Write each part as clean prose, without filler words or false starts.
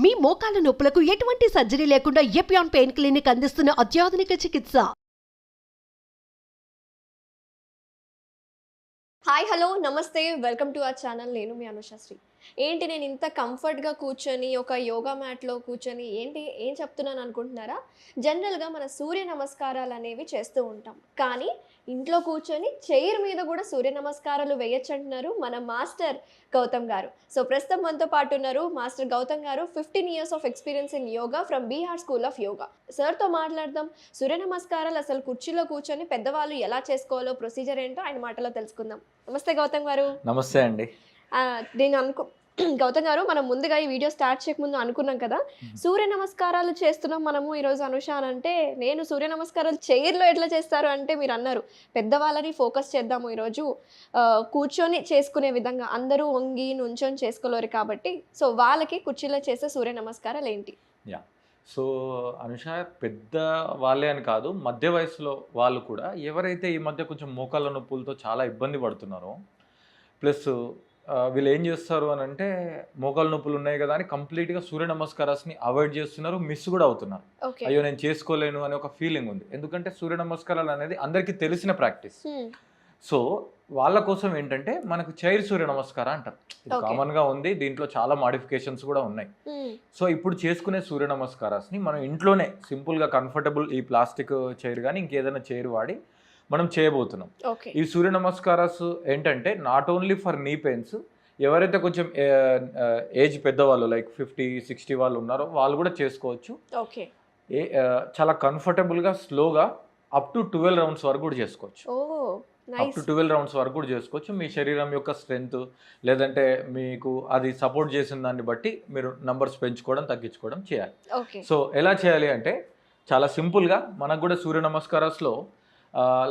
మీ మోకాల నొప్పులకు ఎటువంటి సర్జరీ లేకుండా ఎపియాన్ పెయిన్ క్లినిక్ అందిస్తున్న అత్యాధునిక చికిత్స. హాయ్ హలో నమస్తే వెల్కమ్ టు అవర్ ఛానల్. నేను మీ అనుషశ్రీ. ఏంటి నేను ఇంత కంఫర్ట్గా కూర్చొని ఒక యోగా మ్యాట్లో కూర్చొని ఏం చెప్తున్నాను అనుకుంటున్నారా? జనరల్గా మన సూర్య నమస్కారాలు అనేవి చేస్తూ ఉంటాం, కానీ ఇంట్లో కూర్చొని చైర్ మీద కూడా సూర్య నమస్కారాలు వేయచ్చు అంటున్నారు మన మాస్టర్ గౌతమ్ గారు. సో ప్రస్తుతం మనతో పాటు ఉన్నారు మాస్టర్ గౌతమ్ గారు. 15 years of experience in yoga from Bihar school of yoga. సార్తో మాట్లాడదాం. సూర్య నమస్కారాలు అసలు కుర్చీలో కూర్చొని పెద్దవాళ్ళు ఎలా చేసుకోవాలో, ప్రొసీజర్ ఏంటో ఆయన మాటలో తెలుసుకుందాం. నమస్తే గౌతమ్ గారు. నమస్తే అండి. నేను గౌతమ్ గారు, మనం ముందుగా ఈ వీడియో స్టార్ట్ చేయకముందు అనుకున్నాం కదా, సూర్య నమస్కారాలు చేస్తున్నాం మనము ఈరోజు అనుష అని అంటే, నేను సూర్య నమస్కారాలు చైర్లో ఎట్లా చేస్తారు అంటే మీరు అన్నారు పెద్దవాళ్ళని ఫోకస్ చేద్దాము ఈరోజు, కూర్చొని చేసుకునే విధంగా, అందరూ వంగి నుంచొని చేసుకోలేరు కాబట్టి, సో వాళ్ళకి కుర్చీలో చేసే సూర్య నమస్కారాలు ఏంటి? యా, సో అనుష, పెద్ద వాళ్ళే అని కాదు, మధ్య వయసులో వాళ్ళు కూడా ఎవరైతే ఈ మధ్య కొంచెం మోకాళ్ళ నొప్పులతో చాలా ఇబ్బంది పడుతున్నారో, ప్లస్ వీళ్ళు ఏం చేస్తారు అని అంటే, మోకాళ్ళ నొప్పులు ఉన్నాయి కదా అని కంప్లీట్గా సూర్య నమస్కారాన్ని అవాయిడ్ చేస్తున్నారు, మిస్ కూడా అవుతున్నారు. అయ్యో నేను చేసుకోలేను అనే ఒక ఫీలింగ్ ఉంది. ఎందుకంటే సూర్య నమస్కారాలు అనేది అందరికీ తెలిసిన ప్రాక్టీస్. సో వాళ్ళ కోసం ఏంటంటే మనకు చైర్ సూర్య నమస్కారం అంటారు. ఇది కామన్గా ఉంది, దీంట్లో చాలా మాడిఫికేషన్స్ కూడా ఉన్నాయి. సో ఇప్పుడు చేసుకునే సూర్య నమస్కారాన్ని మనం ఇంట్లోనే సింపుల్గా కంఫర్టబుల్ ఈ ప్లాస్టిక్ చైర్ కానీ ఇంకేదైనా చైర్ వాడి మనం చేయబోతున్నాం. ఈ సూర్య నమస్కారాస్ ఏంటంటే నాట్ ఓన్లీ ఫర్ నీ పెయిన్స్, ఎవరైతే కొంచెం ఏజ్ పెద్దవాళ్ళు లైక్ 50-60 వాళ్ళు ఉన్నారో వాళ్ళు కూడా చేసుకోవచ్చు. చాలా కంఫర్టబుల్గా స్లోగా అప్ టు 12 రౌండ్స్ వరకు కూడా చేసుకోవచ్చు. అప్ టు 12 రౌండ్స్ వరకు కూడా చేసుకోవచ్చు. మీ శరీరం యొక్క స్ట్రెంగ్త్ లేదంటే మీకు అది సపోర్ట్ చేసిన దాన్ని బట్టి మీరు నంబర్స్ పెంచుకోవడం తగ్గించుకోవడం చేయాలి. సో ఎలా చేయాలి అంటే చాలా సింపుల్గా, మనకు కూడా సూర్య నమస్కారాస్లో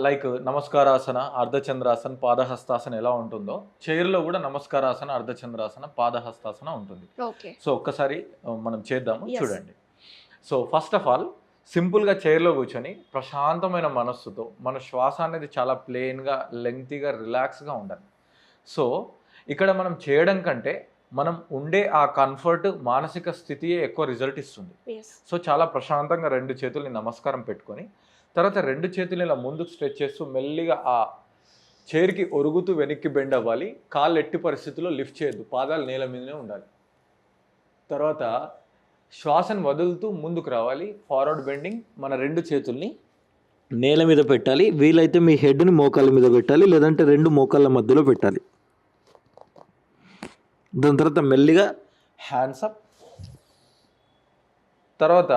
లైక్ నమస్కారాసన, అర్ధచంద్రాసన, పాదహస్తాసన ఎలా ఉంటుందో చైర్లో కూడా నమస్కారాసన, అర్ధచంద్రాసన, పాదహస్తాసన ఉంటుంది. సో ఒక్కసారి మనం చేద్దాము, చూడండి. సో ఫస్ట్ ఆఫ్ ఆల్ సింపుల్గా చైర్లో కూర్చొని ప్రశాంతమైన మనస్సుతో, మన శ్వాస అనేది చాలా ప్లెయిన్గా, లెంగ్తీగా, రిలాక్స్గా ఉండాలి. సో ఇక్కడ మనం చేయడం కంటే మనం ఉండే ఆ కంఫర్ట్, మానసిక స్థితియే ఎక్కువ రిజల్ట్ ఇస్తుంది. సో చాలా ప్రశాంతంగా 2 చేతుల్ని నమస్కారం పెట్టుకొని, తర్వాత 2 చేతులు ఇలా ముందుకు స్ట్రెచ్ చేస్తూ మెల్లిగా ఆ చైర్కి ఒరుగుతూ వెనక్కి బెండ్ అవ్వాలి. కాళ్ళు ఎట్టి పరిస్థితుల్లో లిఫ్ట్ చేయొద్దు, పాదాలు నేల మీదనే ఉండాలి. తర్వాత శ్వాసను వదులుతూ ముందుకు రావాలి, ఫార్వర్డ్ బెండింగ్. మన 2 చేతుల్ని నేల మీద పెట్టాలి. వీలైతే మీ హెడ్ని మోకాళ్ళ మీద పెట్టాలి, లేదంటే 2 మోకాళ్ళ మధ్యలో పెట్టాలి. దాని తర్వాత మెల్లిగా హ్యాండ్స్ అప్. తర్వాత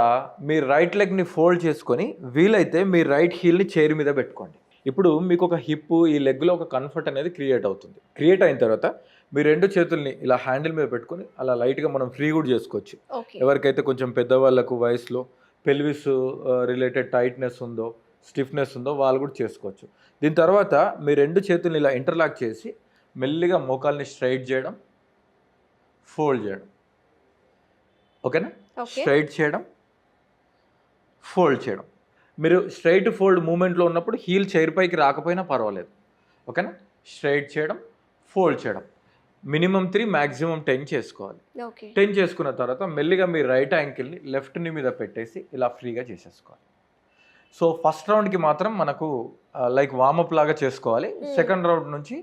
మీ రైట్ లెగ్ని ఫోల్డ్ చేసుకొని వీలైతే మీ రైట్ హీల్ని చైర్ మీద పెట్టుకోండి. ఇప్పుడు మీకు ఒక హిప్, ఈ లెగ్లో ఒక కంఫర్ట్ అనేది క్రియేట్ అవుతుంది. క్రియేట్ అయిన తర్వాత మీ 2 చేతుల్ని ఇలా హ్యాండిల్ మీద పెట్టుకొని అలా లైట్గా మనం ఫ్రీ కూడా చేసుకోవచ్చు. ఎవరికైతే కొంచెం పెద్దవాళ్ళకు వయసులో పెల్విస్ రిలేటెడ్ టైట్నెస్ ఉందో, స్టిఫ్నెస్ ఉందో వాళ్ళు కూడా చేసుకోవచ్చు. దీని తర్వాత మీ 2 చేతుల్ని ఇలా ఇంటర్లాక్ చేసి మెల్లిగా మోకాల్ని స్ట్రైట్ చేయడం, ఫోల్డ్ చేయడం. ఓకేనా? స్ట్రైట్ చేయడం, ఫోల్డ్ చేయడం. మీరు స్ట్రైట్ ఫోల్డ్ మూమెంట్లో ఉన్నప్పుడు హీల్ చైర్ పైకి రాకపోయినా పర్వాలేదు. ఓకేనా? స్ట్రైట్ చేయడం, ఫోల్డ్ చేయడం. మినిమం 3, మ్యాక్సిమం 10 చేసుకోవాలి. 10 చేసుకున్న తర్వాత మెల్లిగా మీ రైట్ యాంకిల్ని లెఫ్ట్ నీ మీద పెట్టేసి ఇలా ఫ్రీగా చేసేసుకోవాలి. సో ఫస్ట్ రౌండ్కి మాత్రం మనకు లైక్ వార్మప్ లాగా చేసుకోవాలి. సెకండ్ రౌండ్ నుంచి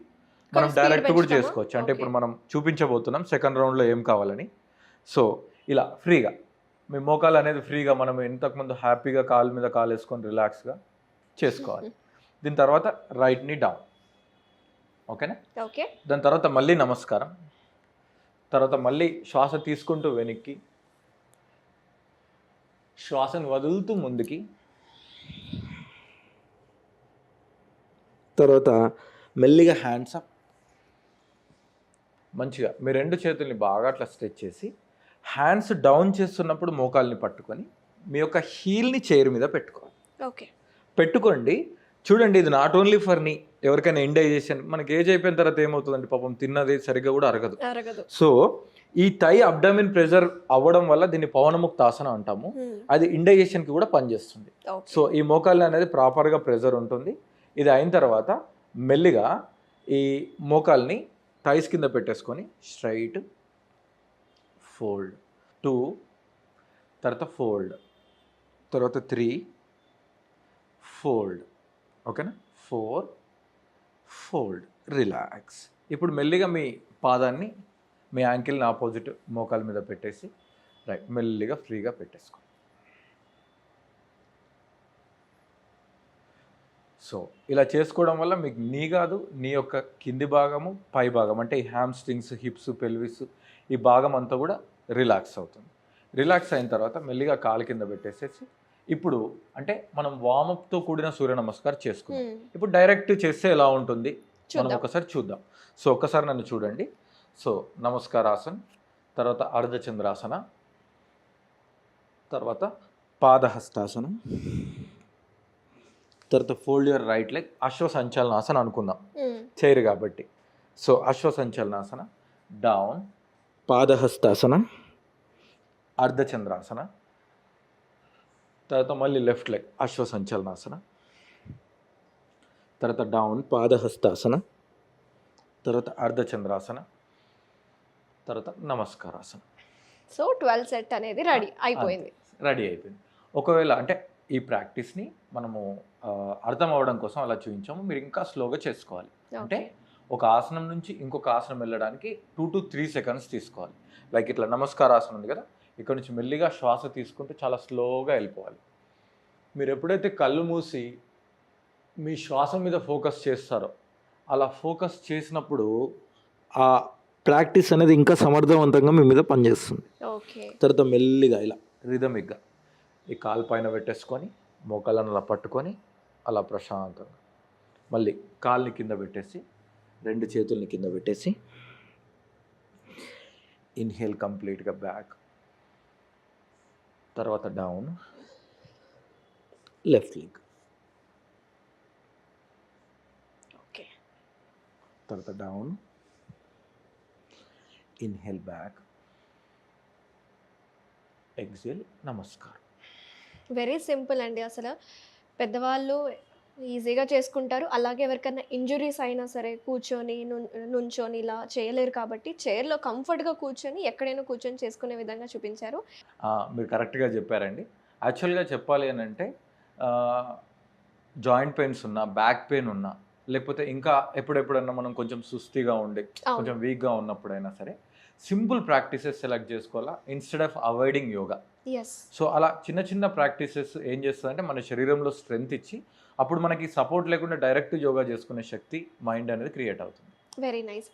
మనం డైరెక్ట్ కూడా చేసుకోవచ్చు. అంటే ఇప్పుడు మనం చూపించబోతున్నాం సెకండ్ రౌండ్లో ఏం కావాలని. సో ఇలా ఫ్రీగా మీ మోకాలు అనేది ఫ్రీగా మనం ఇంతకుముందు హ్యాపీగా కాలు మీద కాలు వేసుకొని రిలాక్స్గా చేసుకోవాలి. దీని తర్వాత రైట్ని డౌన్. ఓకేనా? దాని తర్వాత మళ్ళీ నమస్కారం. తర్వాత మళ్ళీ శ్వాస తీసుకుంటూ వెనక్కి, శ్వాసను వదులుతూ ముందుకి. తర్వాత మెల్లిగా హ్యాండ్స్ అప్. మంచిగా మీ 2 చేతుల్ని బాగా అట్లా స్ట్రెచ్ చేసి హ్యాండ్స్ డౌన్ చేస్తున్నప్పుడు మోకాల్ని పట్టుకొని మీ యొక్క హీల్ని చైర్ మీద పెట్టుకోవాలి. పెట్టుకోండి. చూడండి, ఇది నాట్ ఓన్లీ ఫర్ నీ, ఎవరికైనా ఇండైజెషన్, మనకి ఏజ్ అయిపోయిన తర్వాత ఏమవుతుందండి, పాపం తిన్నది సరిగ్గా కూడా అరగదు. సో ఈ థై అబ్డామిన్ ప్రెజర్ అవ్వడం వల్ల దీన్ని పవనముక్తాసన అంటాము. అది ఇండైజెషన్కి కూడా పనిచేస్తుంది. సో ఈ మోకాళ్ళు అనేది ప్రాపర్గా ప్రెజర్ ఉంటుంది. ఇది అయిన తర్వాత మెల్లిగా ఈ మోకాల్ని థైస్ కింద పెట్టేసుకొని స్ట్రైట్, ఫోల్డ్, 2, తర్వాత ఫోల్డ్, తర్వాత 3, ఫోల్డ్. ఓకేనా? 4, ఫోల్డ్, రిలాక్స్. ఇప్పుడు మెల్లిగా మీ పాదాన్ని మీ యాంకిల్ని ఆపోజిట్ మోకాల మీద పెట్టేసి రైట్ మెల్లిగా ఫ్రీగా పెట్టేసుకో. సో ఇలా చేసుకోవడం వల్ల మీకు నీ కాదు, నీ యొక్క కింది భాగము పై భాగం అంటే ఈ హ్యామ్స్ట్రింగ్స్, హిప్స్, పెల్విస్ ఈ భాగం అంతా కూడా రిలాక్స్ అవుతుంది. రిలాక్స్ అయిన తర్వాత మెల్లిగా కాలు కింద పెట్టేసేసి ఇప్పుడు అంటే మనం వార్మప్తో కూడిన సూర్య నమస్కారం చేసుకుందాం. ఇప్పుడు డైరెక్ట్ చేస్తే ఎలా ఉంటుంది మనం ఒకసారి చూద్దాం. సో ఒక్కసారి నన్ను చూడండి. సో నమస్కారాసన్, తర్వాత అర్ధచంద్రాసన, తర్వాత పాదహస్తాసన, తర్వాత fold your right leg, Ashwa Sanchalanasana అనుకుందాం చైర్ కాబట్టి. సో అశ్వసంచలనాసన, డౌన్, పాదహస్తాసన, అర్ధచంద్రాసన, తర్వాత మళ్ళీ లెఫ్ట్ లెగ్ అశ్వసంచలనాసన, తర్వాత డౌన్, పాదహస్తాసన, తర్వాత అర్ధచంద్రాసన, తర్వాత నమస్కారాసన. సో 12 సెట్ అనేది రెడీ అయిపోయింది. ఒకవేళ అంటే ఈ ప్రాక్టీస్ని మనము అర్థం అవ్వడం కోసం అలా చూపించాము. మీరు ఇంకా స్లోగా చేసుకోవాలి. అంటే ఒక ఆసనం నుంచి ఇంకొక ఆసనం వెళ్ళడానికి 2 to 3 seconds తీసుకోవాలి. లైక్ ఇట్లా నమస్కారాసనం ఉంది కదా, ఇక్కడ నుంచి మెల్లిగా శ్వాస తీసుకుంటూ చాలా స్లోగా వెళ్ళిపోవాలి. మీరు ఎప్పుడైతే కళ్ళు మూసి మీ శ్వాస మీద ఫోకస్ చేస్తారో అలా ఫోకస్ చేసినప్పుడు ఆ ప్రాక్టీస్ అనేది ఇంకా సమర్థవంతంగా మీ మీద పనిచేస్తుంది. తర్వాత మెల్లిగా ఇలా రిథమిక్గా ఈ కాలు పైన పెట్టేసుకొని మోకాళ్ళను అలా పట్టుకొని అలా ప్రశాంతంగా మళ్ళీ కాల్ని కింద పెట్టేసి 2 చేతుల్ని కింద పెట్టేసి ఇన్హేల్ కంప్లీట్గా బ్యాక్, తర్వాత డౌన్, లెఫ్ట్ లెగ్, తర్వాత డౌన్, ఇన్హేల్ బ్యాక్, ఎక్సేల్, నమస్కారం. వెరీ సింపుల్ అండి. అసలు పెద్దవాళ్ళు ఈజీగా చేసుకుంటారు. అలాగే ఎవరికైనా ఇంజురీస్ అయినా సరే కూర్చొని నుంచొని ఇలా చేయలేరు కాబట్టి చైర్లో కంఫర్ట్గా కూర్చొని ఎక్కడైనా కూర్చొని చేసుకునే విధంగా చూపించారు. మీరు కరెక్ట్గా చెప్పారండి. యాక్చువల్గా చెప్పాలి అని అంటే జాయింట్ పెయిన్స్ ఉన్నా, బ్యాక్ పెయిన్ ఉన్నా, లేకపోతే ఇంకా ఎప్పుడెప్పుడన్నా మనం కొంచెం సుస్థిగా ఉండి కొంచెం వీక్గా ఉన్నప్పుడైనా సరే సింపుల్ ప్రాక్టీసెస్ సెలెక్ట్ చేసుకోవాలా instead of avoiding yoga. So అలా చిన్న చిన్న ప్రాక్టీసెస్ ఏం చేస్తుందంటే మన శరీరంలో స్ట్రెంగ్త్ ఇచ్చి అప్పుడు మనకి సపోర్ట్ లేకుండా డైరెక్ట్ యోగా చేసుకునే శక్తి మైండ్ అనేది క్రియేట్ అవుతుంది. Very nice.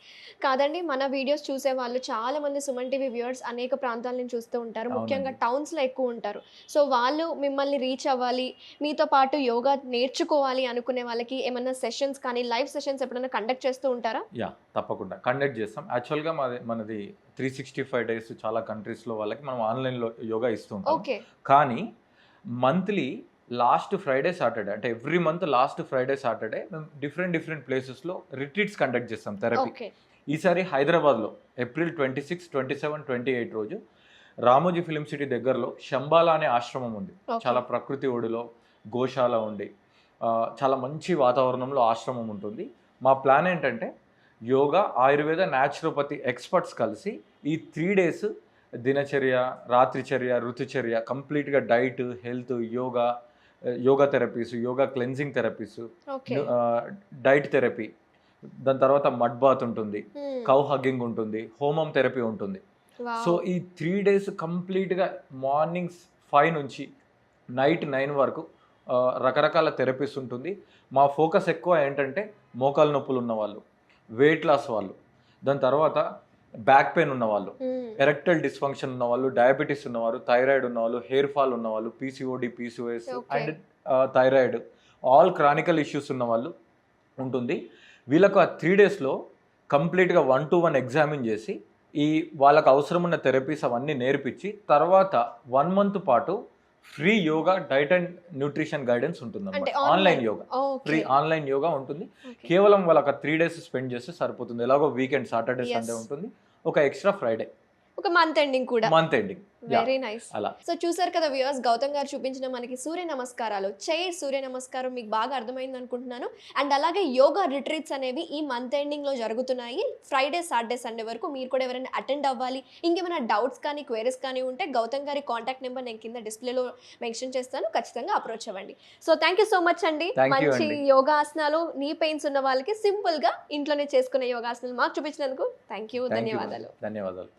కాదండి, మన వీడియోస్ చూసే వాళ్ళు చాలా మంది సుమన్ టీవీ వ్యూవర్స్ అనేక ప్రాంతాల నుంచి చూస్తూ ఉంటారు, ముఖ్యంగా టౌన్స్లో ఎక్కువ ఉంటారు. సో వాళ్ళు మిమ్మల్ని రీచ్ అవ్వాలి, మీతో పాటు యోగా నేర్చుకోవాలి అనుకునే వాళ్ళకి ఏమైనా సెషన్స్ కానీ లైవ్ సెషన్స్ ఎప్పుడైనా కండక్ట్ చేస్తూ ఉంటారా? యా, తప్పకుండా కండక్ట్ చేస్తాం. యాక్చువల్గా మనది 365 days చాలా కంట్రీస్లో వాళ్ళకి మనం ఆన్లైన్లో యోగా ఇస్తూ ఉంటాం. కానీ మంత్లీ లాస్ట్ ఫ్రైడే సాటర్డే అంటే every month last Friday Saturday మేము డిఫరెంట్ ప్లేసెస్లో రిట్రీట్స్ కండక్ట్ చేస్తాం థెరపీ. ఈసారి హైదరాబాద్లో April 26, 27, 28 రోజు రామోజీ ఫిలిం సిటీ దగ్గరలో శంబాలా అనే ఆశ్రమం ఉంది. చాలా ప్రకృతి ఒడిలో గోశాల ఉండి చాలా మంచి వాతావరణంలో ఆశ్రమం ఉంటుంది. మా ప్లాన్ ఏంటంటే యోగా, ఆయుర్వేద, న్యాచురోపతి ఎక్స్పర్ట్స్ కలిసి ఈ 3 days దినచర్య, రాత్రిచర్య, ఋతుచర్య కంప్లీట్గా diet, health, yoga therapies, yoga cleansing therapies, diet therapy, దాని తర్వాత మడ్ బాత్ ఉంటుంది, కౌ హగ్గింగ్ ఉంటుంది, హోమం థెరపీ ఉంటుంది. సో ఈ 3 days కంప్లీట్గా మార్నింగ్ 5 నుంచి నైట్ 9 వరకు రకరకాల థెరపీస్ ఉంటుంది. మా ఫోకస్ ఎక్కువ ఏంటంటే మోకాలు నొప్పులు ఉన్న వాళ్ళు, వెయిట్ లాస్ వాళ్ళు, దాని తర్వాత బ్యాక్ పెయిన్ ఉన్నవాళ్ళు, ఎరెక్టల్ డిస్ఫంక్షన్ ఉన్నవాళ్ళు, డయాబెటీస్ ఉన్నవారు, థైరాయిడ్ ఉన్నవాళ్ళు, హెయిర్ ఫాల్ ఉన్నవాళ్ళు, PCOD, PCOS and thyroid, all Chronicle issues ఉన్నవాళ్ళు ఉంటుంది. వీళ్ళకు ఆ 3 daysలో కంప్లీట్గా 1-to-1 ఎగ్జామిన్ చేసి ఈ వాళ్ళకు అవసరం ఉన్న థెరపీస్ అవన్నీ నేర్పించి తర్వాత 1 month పాటు free yoga, diet and nutrition guidance ఉంటుంది. Online yoga, free online yoga ఉంటుంది. కేవలం వాళ్ళకి 3 days స్పెండ్ చేస్తే సరిపోతుంది. ఎలాగో వీకెండ్ సాటర్డే సండే ఉంటుంది, ఒక ఎక్స్ట్రా ఫ్రైడే. ఒక మంత్ ఎండింగ్ కూడా. Month ending. Very nice. అలా. సో చూసారు కదా వ్యూవర్స్, గౌతమ్ గారు చూపించిన మనకి సూర్య నమస్కారాలు, చైర్ సూర్య నమస్కారం మీకు బాగా అర్థమైంది అనుకుంటున్నాను. అండ్ అలాగే యోగా రిట్రీట్స్ అనేవి ఈ మంత్ ఎండింగ్లో జరుగుతున్నాయి. ఫ్రైడే, సాటర్డే, సండే వరకు. మీరు కూడా ఎవరైనా అటెండ్ అవ్వాలి, ఇంకేమైనా డౌట్స్ కానీ క్వైరీస్ కానీ ఉంటే గౌతమ్ గారి కాంటాక్ట్ నెంబర్ నేను కింద డిస్ప్లేలో మెన్షన్ చేస్తాను, ఖచ్చితంగా అప్రోచ్ అవ్వండి. So thank you so much అండి. Thank you మంచి అండి. యోగాసనాలు, నీ పెయిన్స్ ఉన్న వాళ్ళకి సింపుల్గా ఇంట్లోనే చేసుకునే యోగాసనాలు మాకు చూపించినందుకు థ్యాంక్ యూ. Thank you. ధన్యవాదాలు. ధన్యవాదాలు.